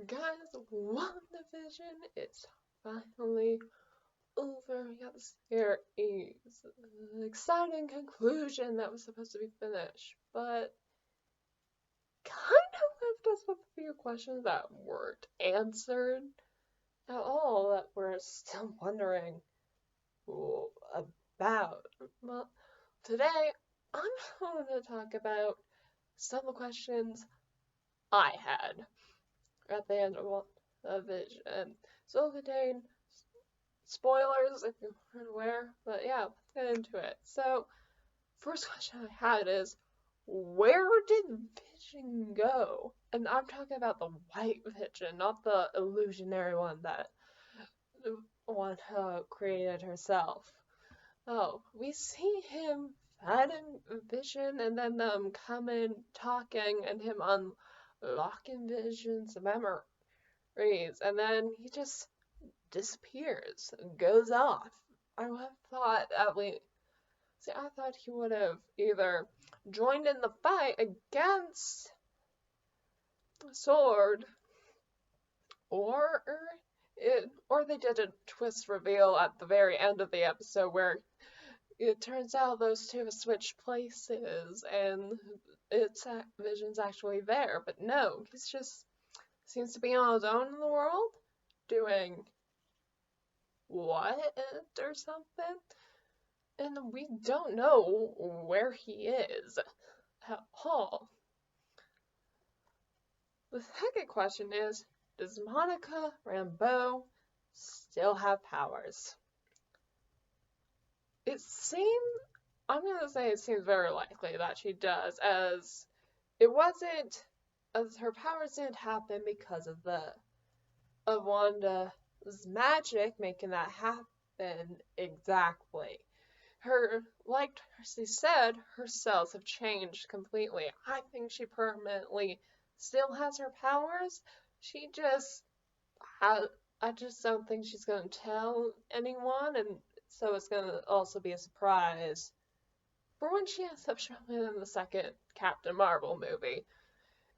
Guys, WandaVision is finally over. We got the series. An exciting conclusion that was supposed to be finished, but kind of left us with a few questions that weren't answered at all, that we're still wondering about. Well, today I'm going to talk about some of the questions I had at the end of WandaVision. So it'll contain spoilers if you weren't aware, but yeah, let's get into it. So, first question I had is, where did Vision go? And I'm talking about the white Vision, not the illusionary one that Wanda created herself. Oh, we see him fighting Vision and then them coming, talking, and him unlocking Vision's memories, and then he just disappears, goes off. I would have thought at least. See, I thought he would have either joined in the fight against Sword, or they did a twist reveal at the very end of the episode where it turns out those two have switched places and Vision's actually there. But no, he's just seems to be on his own in the world, doing what or something, and we don't know where he is at all. The second question is, does Monica Rambeau still have powers? I'm going to say it seems very likely that she does, as her powers didn't happen because of Wanda's magic making that happen exactly. Like she said, her cells have changed completely. I think she permanently still has her powers. I just don't think she's going to tell anyone, and so it's going to also be a surprise for when she ends up showing in the second Captain Marvel movie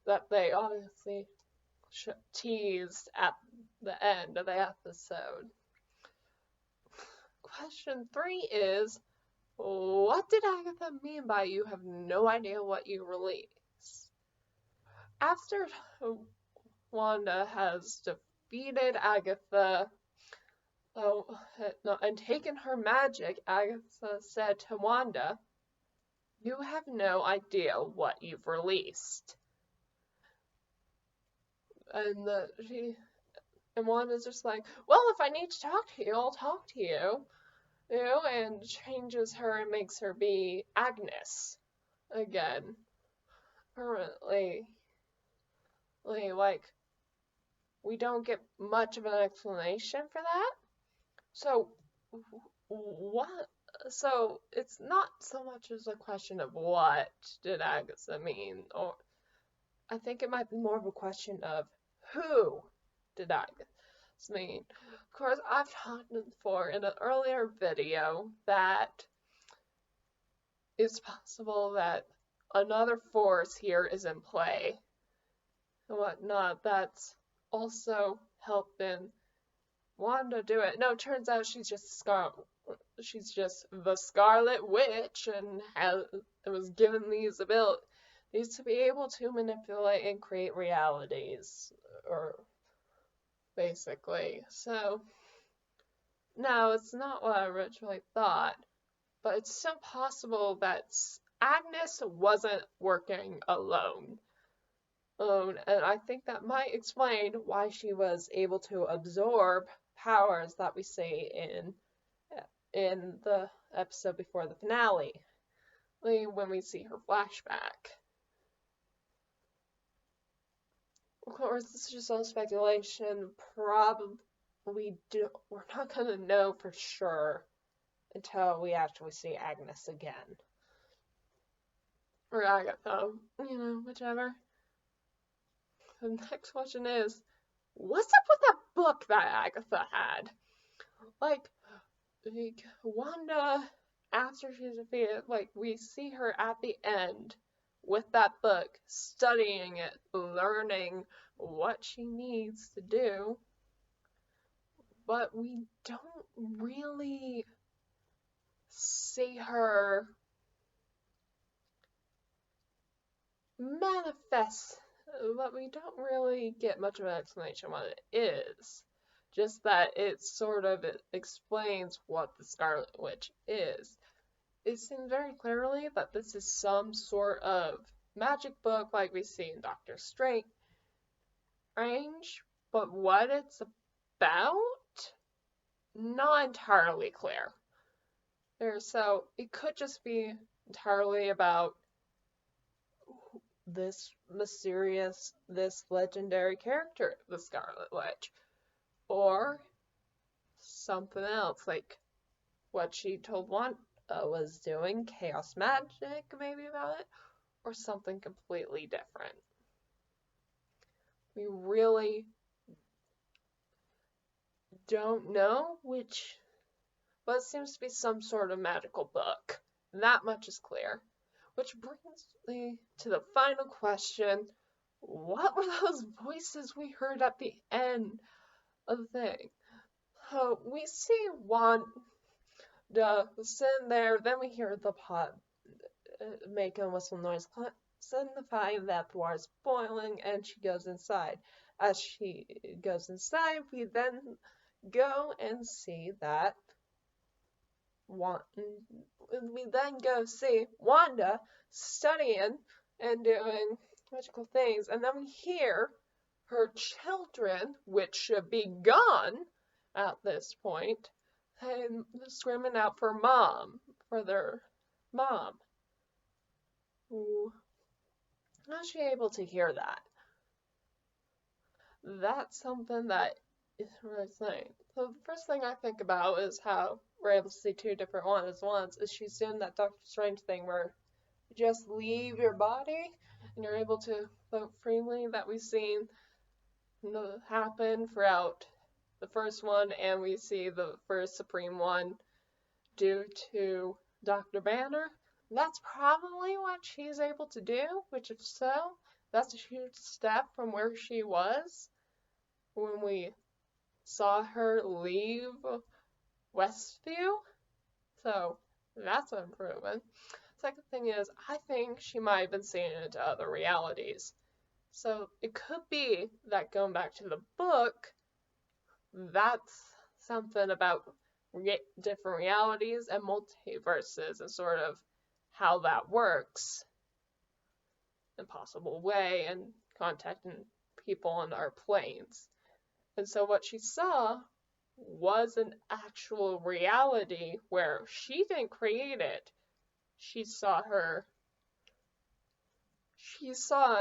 that they obviously teased at the end of the episode. Question 3 is, what did Agatha mean by you have no idea what you release? After Wanda has defeated Agatha and taken her magic, Agatha said to Wanda, "You have no idea what you've released." And Wanda's just like, "Well, if I need to talk to you, I'll talk to you." And changes her and makes her be Agnes again. Permanently. Like, we don't get much of an explanation for that. So, what? So, it's not so much as a question of what did Agatha mean, or I think it might be more of a question of who did Agatha mean. Of course, I've talked before in an earlier video that it's possible that another force here is in play and whatnot that's also helping Wanda do it. No, it turns out she's just the Scarlet Witch and was given these abilities to be able to manipulate and create realities, or basically. So, no, it's not what I originally thought, but it's still possible that Agnes wasn't working alone. And I think that might explain why she was able to absorb powers that we see in the episode before the finale, when we see her flashback. Of course, this is just all speculation. We're not gonna know for sure until we actually see Agnes again. Or Agatha, whichever. The next question is, what's up with that book that Agatha had? Like Wanda, after she's defeated, we see her at the end with that book, studying it, learning what she needs to do, but we don't really see her manifest, but we don't really get much of an explanation what it is. Just that it sort of explains what the Scarlet Witch is. It seems very clearly that this is some sort of magic book like we see in Doctor Strange, but what it's about, not entirely clear. So it could just be entirely about this mysterious, this legendary character, the Scarlet Witch, or something else, like what she told Wanda was doing, chaos magic, maybe about it, or something completely different. We really don't know which, but it seems to be some sort of magical book. That much is clear. Which brings me to the final question. What were those voices we heard at the end of the thing? So we see Wanda sitting there, then we hear the pot make a whistle noise, signifying that the water is boiling, and she goes inside. As she goes inside, we then go and see that we then go see Wanda studying and doing magical things, and then we hear her children, which should be gone at this point, and screaming out for their mom. Ooh. How's she able to hear that? That's something that is really saying. So the first thing I think about is how we're able to see two different Wandas. Once is she's doing that Doctor Strange thing where you just leave your body and you're able to vote freely, that we've seen happen throughout the first one, and we see the first Supreme one due to Dr. Banner. That's probably what she's able to do, which if so, that's a huge step from where she was when we saw her leave Westview. So that's an improvement. Second thing is, I think she might have been seeing into other realities. So it could be that going back to the book, that's something about different realities and multiverses and sort of how that works in a possible way and contacting people on our planes. And so what she saw was an actual reality where she didn't create it. She saw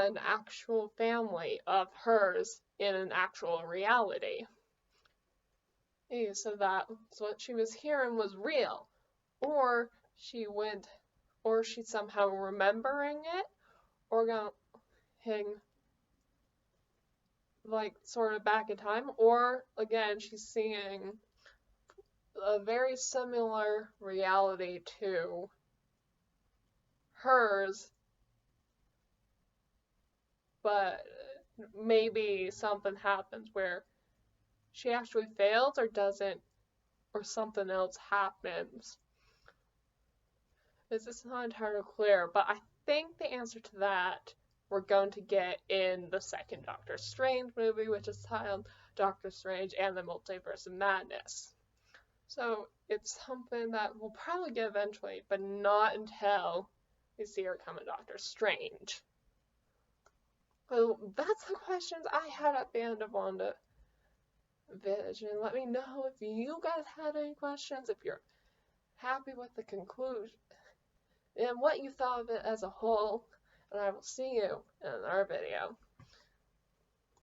an actual family of hers in an actual reality. So what she was hearing was real. Or she's somehow remembering it, or going like sort of back in time, or again she's seeing a very similar reality to hers, but maybe something happens where she actually fails or doesn't, or something else happens. This is not entirely clear, but I think the answer to that we're going to get in the second Doctor Strange movie, which is titled Doctor Strange and the Multiverse of Madness. So it's something that we'll probably get eventually, but not until we see her come in Doctor Strange. So that's the questions I had at the end of WandaVision. Let me know if you guys had any questions, if you're happy with the conclusion, and what you thought of it as a whole. And I will see you in our video.